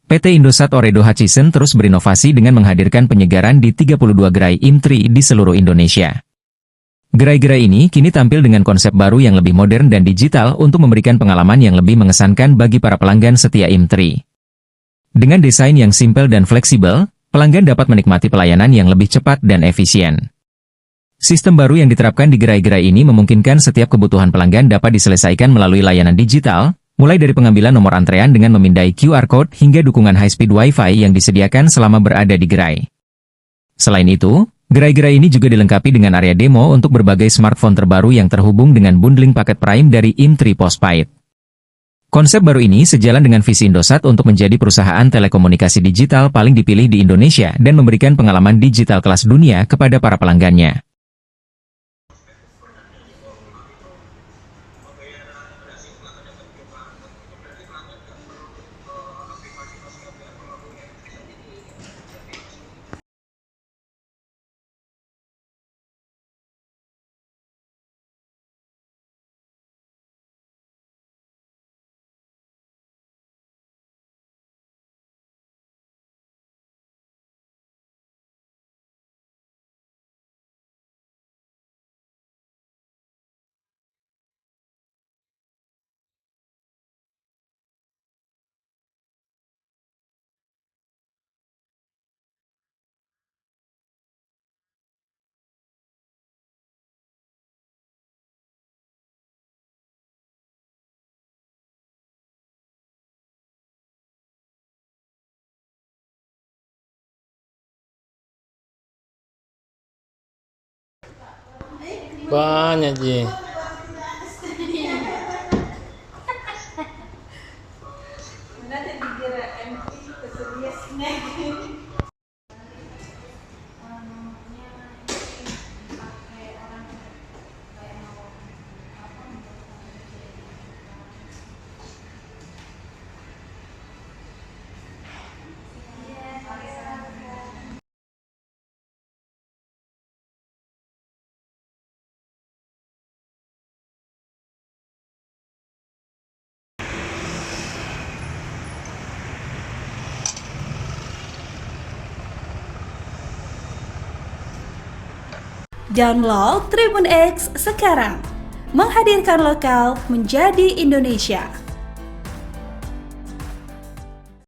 PT Indosat Ooredoo Hutchison terus berinovasi dengan menghadirkan penyegaran di 32 gerai IM3 di seluruh Indonesia. Gerai-gerai ini kini tampil dengan konsep baru yang lebih modern dan digital untuk memberikan pengalaman yang lebih mengesankan bagi para pelanggan setia IM3. Dengan desain yang simpel dan fleksibel, pelanggan dapat menikmati pelayanan yang lebih cepat dan efisien. Sistem baru yang diterapkan di gerai-gerai ini memungkinkan setiap kebutuhan pelanggan dapat diselesaikan melalui layanan digital, mulai dari pengambilan nomor antrean dengan memindai QR Code hingga dukungan high-speed Wi-Fi yang disediakan selama berada di gerai. Selain itu, gerai-gerai ini juga dilengkapi dengan area demo untuk berbagai smartphone terbaru yang terhubung dengan bundling paket Prime dari IM3 Postpaid. Konsep baru ini sejalan dengan visi Indosat untuk menjadi perusahaan telekomunikasi digital paling dipilih di Indonesia dan memberikan pengalaman digital kelas dunia kepada para pelanggannya. Banyak Ji. Download Tribun X sekarang, menghadirkan lokal menjadi Indonesia.